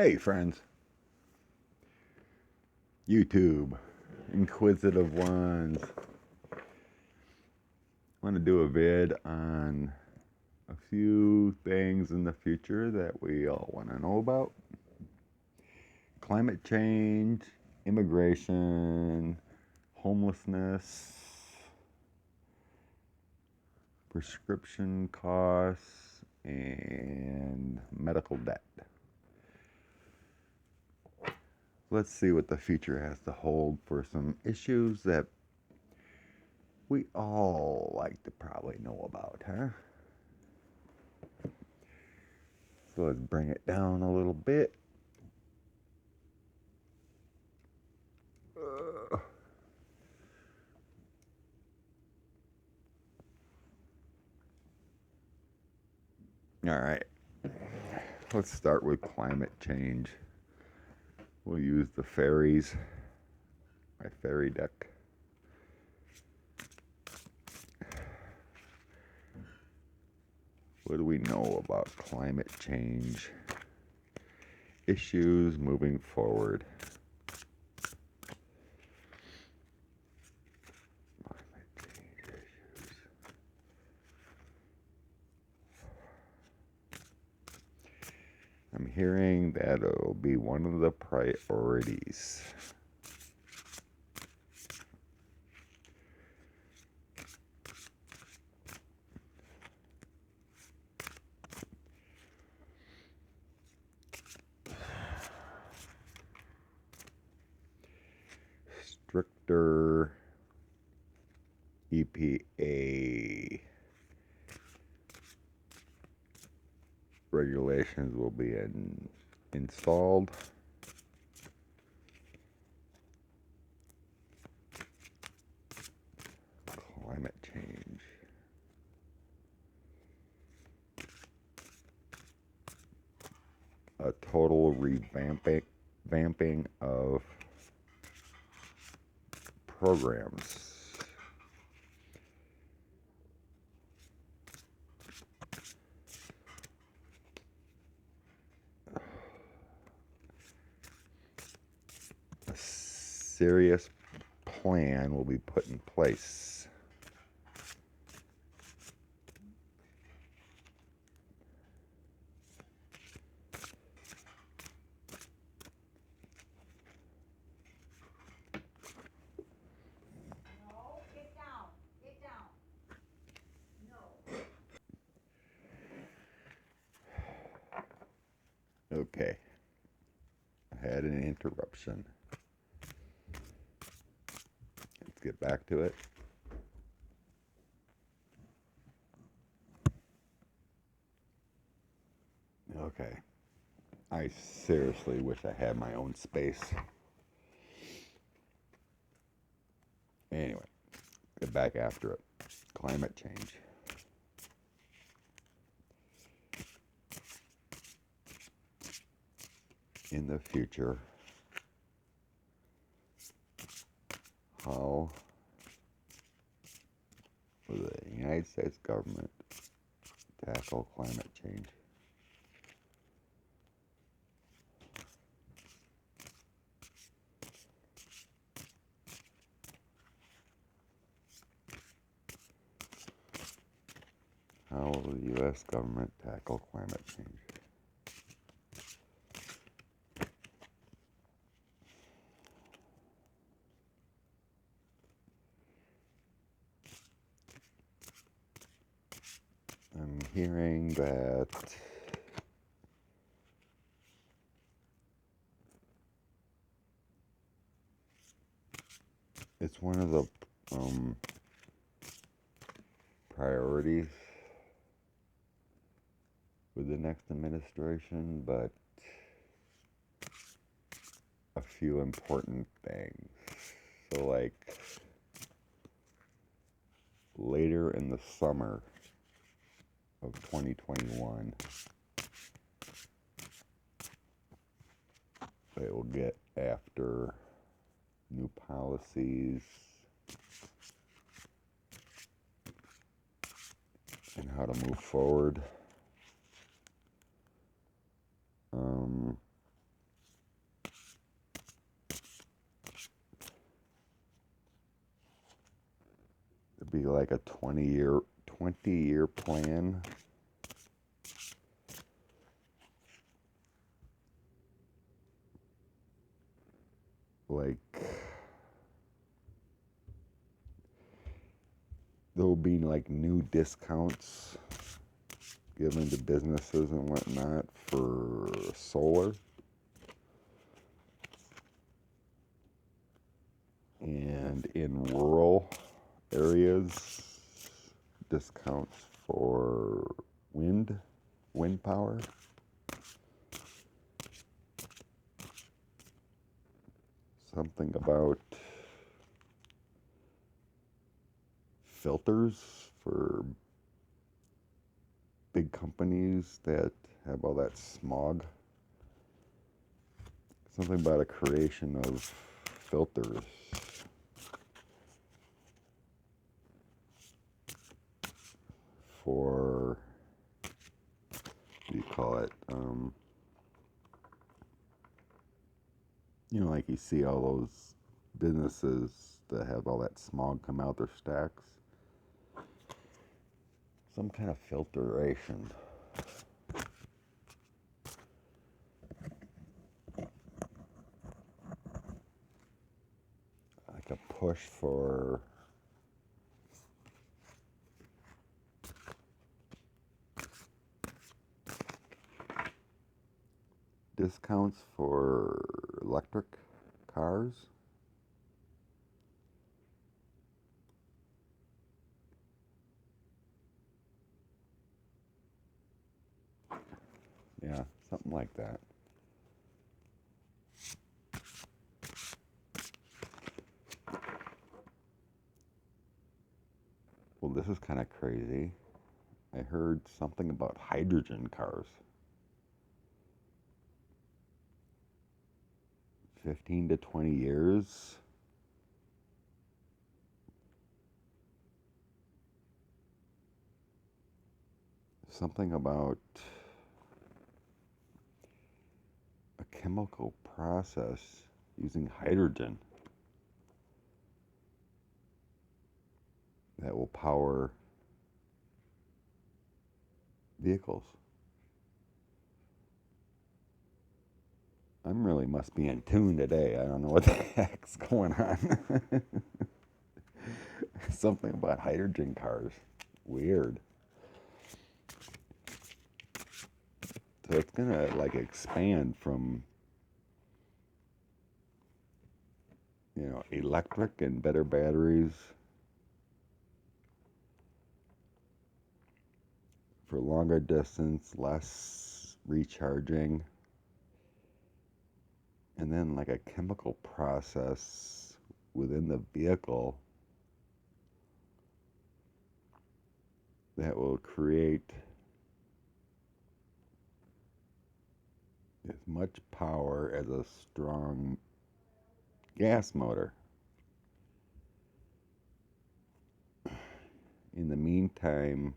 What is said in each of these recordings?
Hey, friends, YouTube, inquisitive ones. I want to do a vid on a few things in the future that we all want to know about. Climate change, immigration, homelessness, prescription costs, and medical debt. Let's see what the future has to hold for some issues that we all like to probably know about, huh? So let's bring it down a little bit. All right, let's start with climate change. We'll use the ferries, my ferry deck. What do we know about climate change issues moving forward? Climate change issues. I'm hearing that it'll be one of the priorities. Stricter EPA regulations will be installed. Climate change. A total revamping of programs. A serious plan will be put in place. No, get down. Get down. No. Okay, I had an interruption. Let's get back to it. Okay, I seriously wish I had my own space. Anyway, get back after it. Climate change. In the future, how will the United States government tackle climate change? How will the U.S. government tackle climate change? I'm hearing that it's one of the priorities with the next administration, but a few important things. So, like, later in the summer of 2021, they will get after new policies and how to move forward. be like a 20-year plan. Like there'll be like new discounts given to businesses and whatnot for solar, and in rural areas discounts for wind power. Something about filters for big companies that have all that smog. Something about a creation of filters for, what do you call it? Like you see all those businesses that have all that smog come out their stacks. Some kind of filtration. Like a push for discounts for electric cars. Yeah, something like that. Well, this is kind of crazy. I heard something about hydrogen cars. 15 to 20 years. Something about a chemical process using hydrogen that will power vehicles. I'm really must be in tune today. I don't know what the heck's going on. Something about hydrogen cars. Weird. So it's gonna like expand from, electric and better batteries for longer distance, less recharging, and then like a chemical process within the vehicle that will create as much power as a strong gas motor. In the meantime,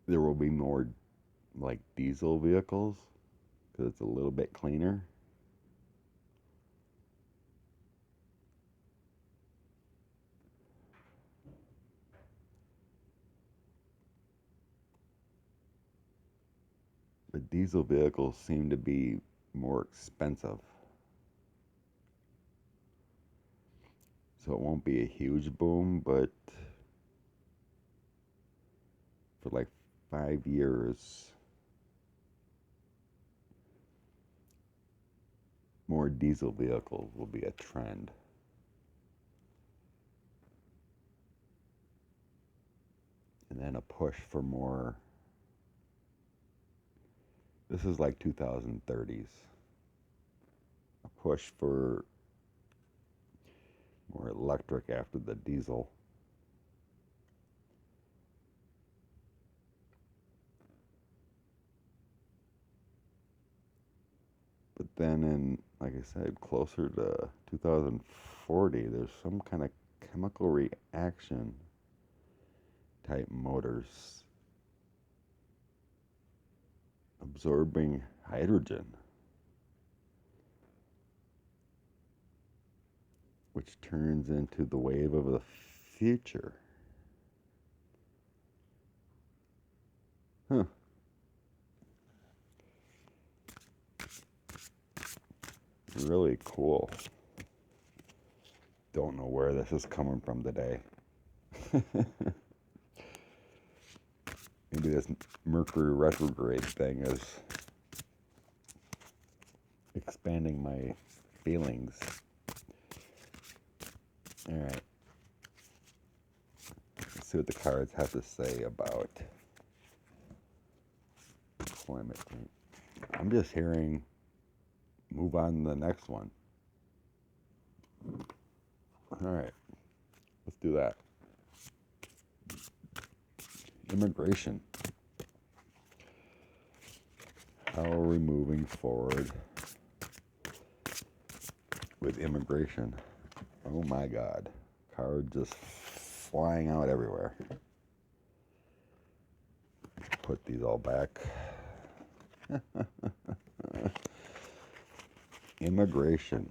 there will be more like diesel vehicles because it's a little bit cleaner. But diesel vehicles seem to be more expensive. So it won't be a huge boom, but for like 5 years, more diesel vehicles will be a trend. And then a push for more. This is like 2030s. A push for more electric after the diesel. But then in, like I said, closer to 2040, there's some kind of chemical reaction type motors absorbing hydrogen. which turns into the wave of the future. Huh. Really cool. Don't know where this is coming from today. Maybe this Mercury retrograde thing is expanding my feelings. All right. Let's see what the cards have to say about climate change. I'm just hearing move on to the next one. All right. Let's do that. Immigration. How are we moving forward with immigration? Oh my God. Cards just flying out everywhere. Put these all back. Immigration.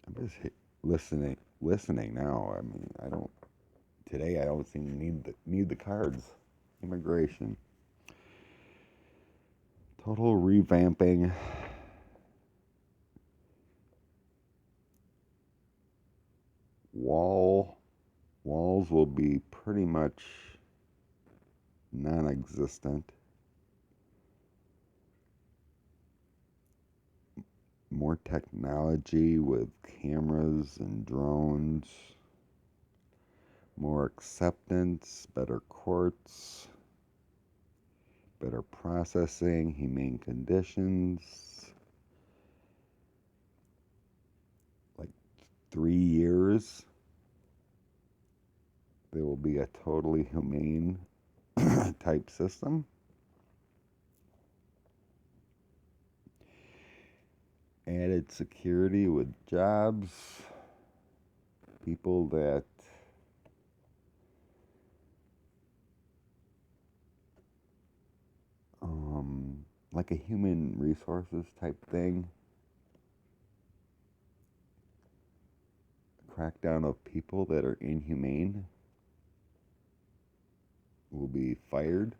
I'm just listening now. I mean, today I don't seem to need the cards. Immigration. Total revamping. Walls will be pretty much non-existent. More technology with cameras and drones. More acceptance, better courts, better processing, humane conditions. Like 3 years, there will be a totally humane type system. Added security with jobs, people that like a human resources type thing. Crackdown of people that are inhumane will be fired.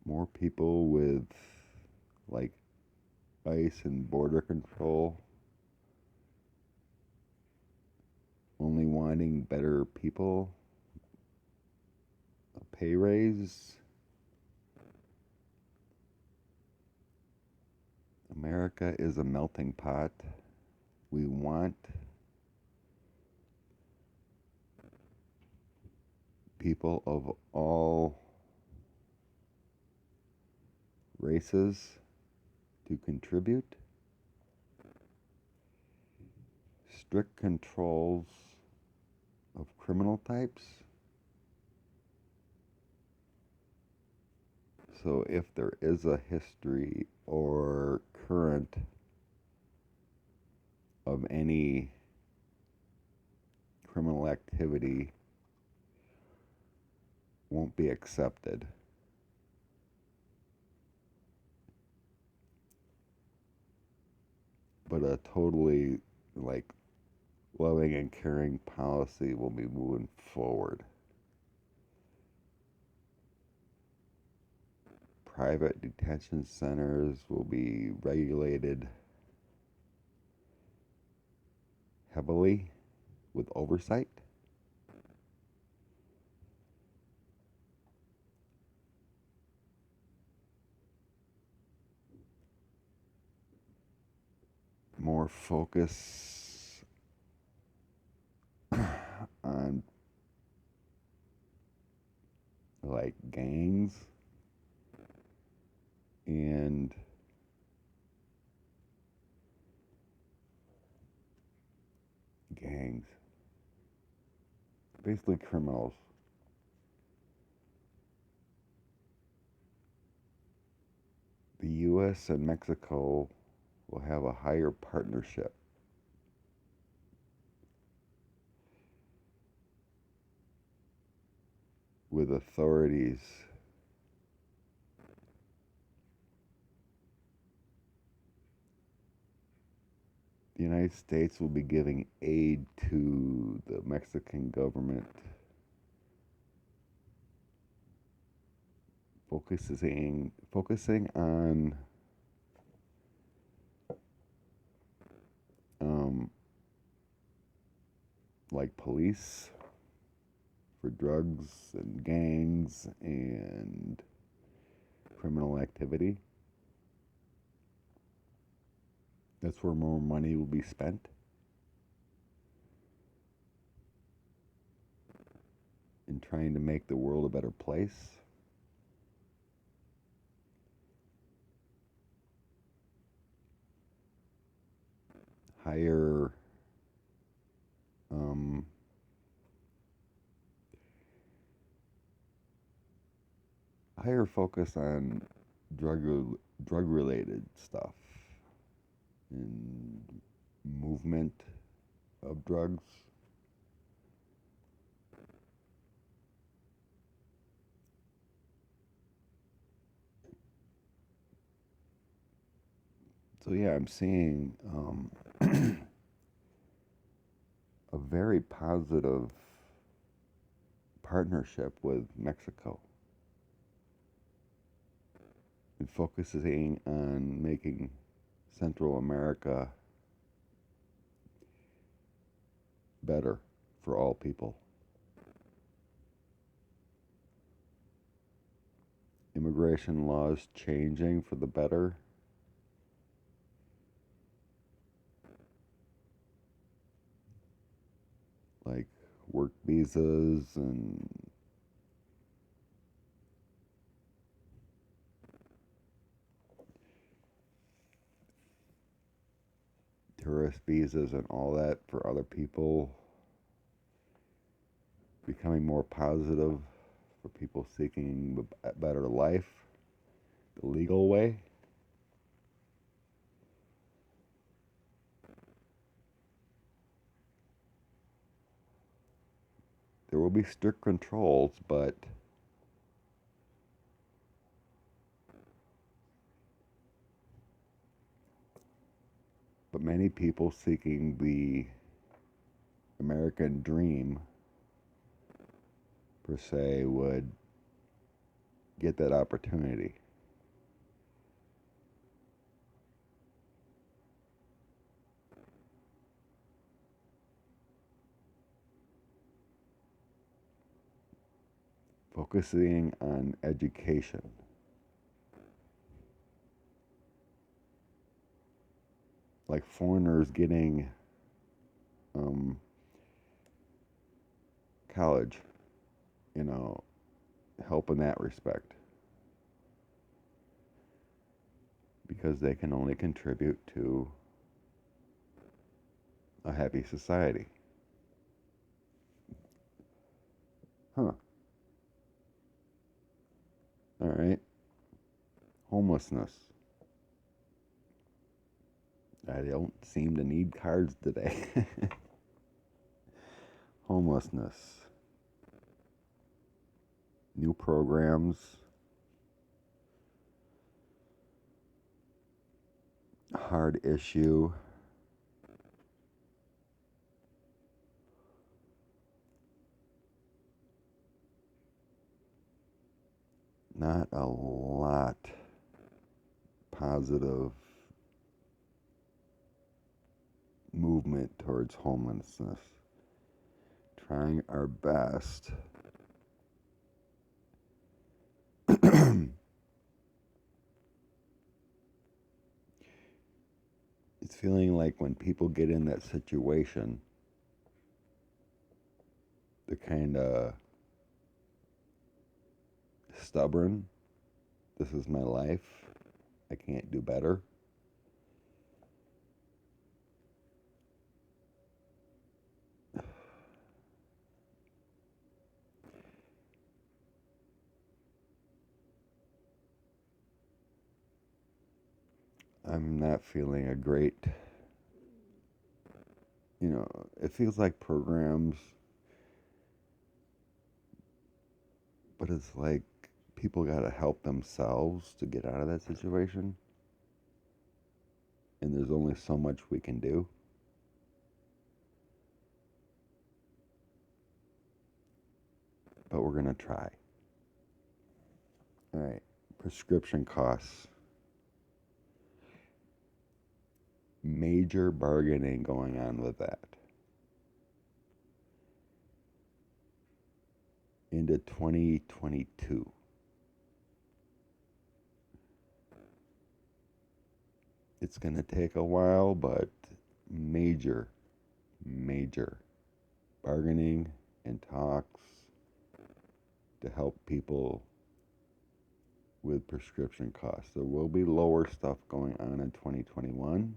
More people with like ICE and border control only wanting better people, a pay raise. America is a melting pot. We want people of all races to contribute. Strict controls of criminal types. So if there is a history or current of any criminal activity, won't be accepted. But a totally like loving and caring policy will be moving forward. Private detention centers will be regulated heavily with oversight. More focus on like gangs and basically criminals. The US and Mexico will have a higher partnership with authorities the United States will be giving aid to the Mexican government, focusing on um, like police for drugs and gangs and criminal activity. That's where more money will be spent in trying to make the world a better place. Higher um, higher focus on drug drug related stuff and movement of drugs. So yeah, I'm seeing a very positive partnership with Mexico and focusing on making Central America better for all people. Immigration laws changing for the better, like work visas and tourist visas and all that for other people, becoming more positive for people seeking a better life the legal way. There will be strict controls, but many people seeking the American dream per se would get that opportunity. Focusing on education, like foreigners getting um, college, you know, help in that respect because they can only contribute to a happy society. Huh. All right. Homelessness. I don't seem to need cards today. Homelessness. New programs. Hard issue. Not a lot positive movement towards homelessness. Trying our best. It's feeling like when people get in that situation, they're kind of stubborn. This is my life. I can't do better. I'm not feeling a great, it feels like programs, but it's like people got to help themselves to get out of that situation. And there's only so much we can do. but we're going to try. All right, prescription costs. Major bargaining going on with that. Into 2022. It's going to take a while, but major, major bargaining and talks to help people with prescription costs. There will be lower stuff going on in 2021,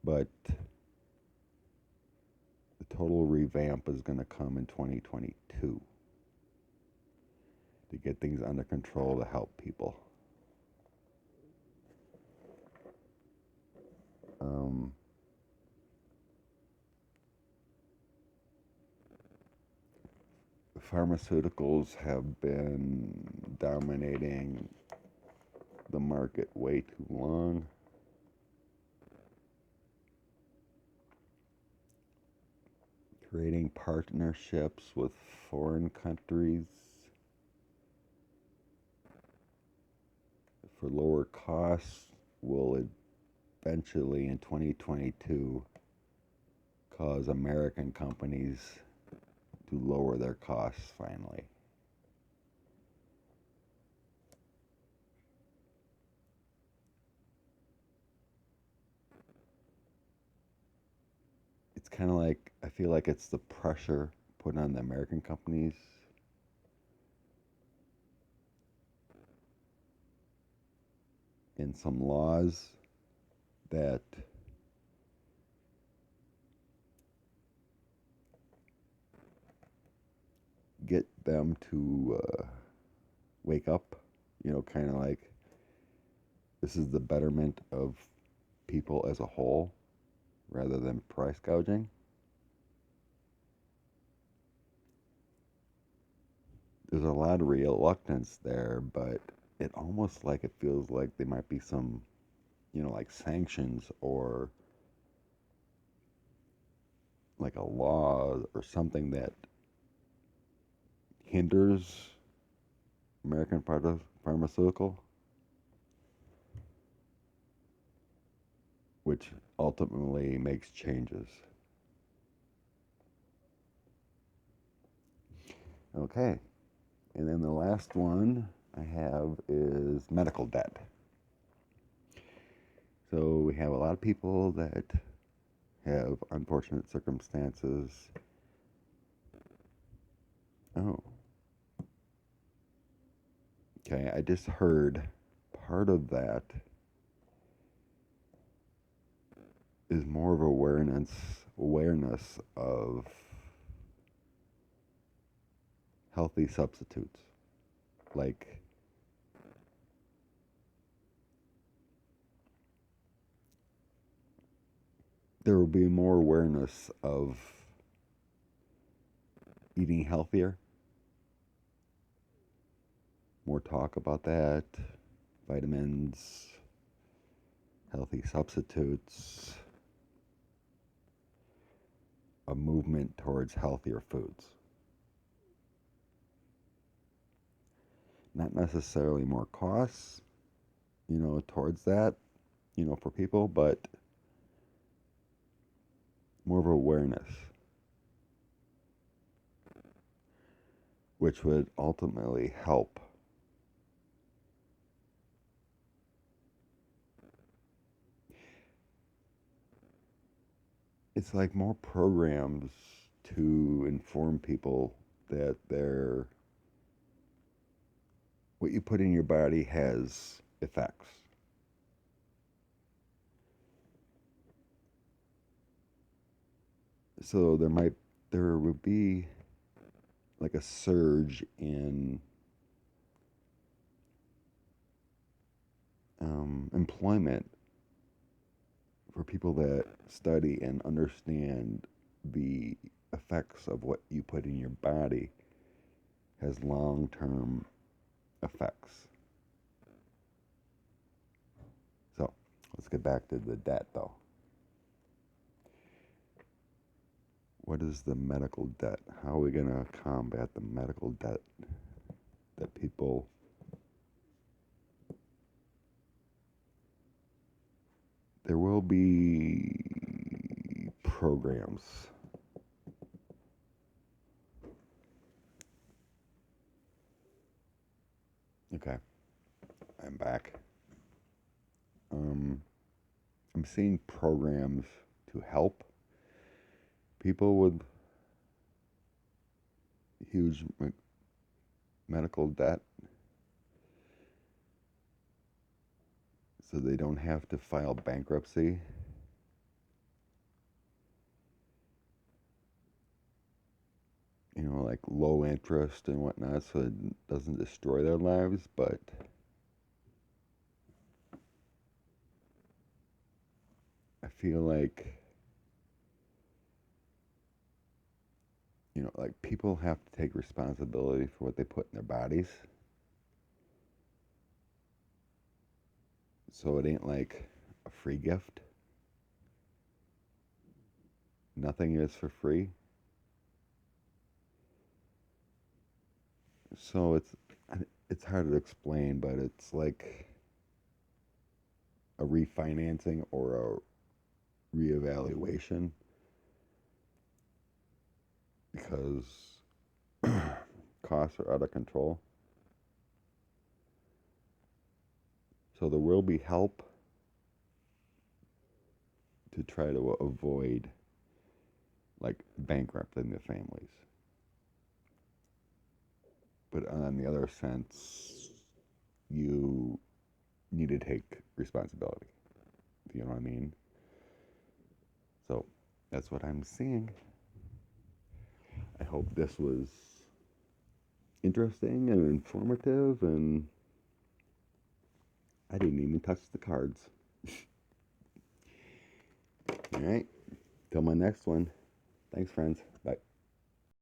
but the total revamp is going to come in 2022 to get things under control to help people. Pharmaceuticals have been dominating the market way too long. Creating partnerships with foreign countries for lower costs will eventually in 2022 cause American companies to lower their costs finally. It's kind of like, I feel like it's the pressure put on the American companies in some laws that get them to wake up, kind of like this is the betterment of people as a whole rather than price gouging. There's a lot of reluctance there, but it almost like it feels like there might be some, like sanctions or like a law or something that hinders American pharmaceutical, which ultimately makes changes. Okay, and then the last one I have is medical debt. So we have a lot of people that have unfortunate circumstances. Oh, okay, I just heard part of that is more of awareness of healthy substitutes. Like there will be more awareness of eating healthier, more talk about that, vitamins, healthy substitutes, a movement towards healthier foods. Not necessarily more costs, towards that, for people, but more of awareness, which would ultimately help it's like more programs to inform people that what you put in your body has effects. So there would be like a surge in employment for people that study and understand the effects of what you put in your body has long-term effects. So let's get back to the debt though. what is the medical debt? How are we going to combat the medical debt that people there will be programs. Okay, I'm back. Um, I'm seeing programs to help people with huge medical debt so they don't have to file bankruptcy. You know, like low interest and whatnot, so it doesn't destroy their lives. But I feel like, you know, like people have to take responsibility for what they put in their bodies. So it ain't like a free gift. Nothing is for free. So it's hard to explain, but it's like a refinancing or a reevaluation because costs are out of control. So there will be help to try to avoid like bankrupting the families. But on the other sense, you need to take responsibility. Do you know what I mean? So that's what I'm seeing. I hope this was interesting and informative, and I didn't even touch the cards. All right, till my next one. Thanks, friends. Bye.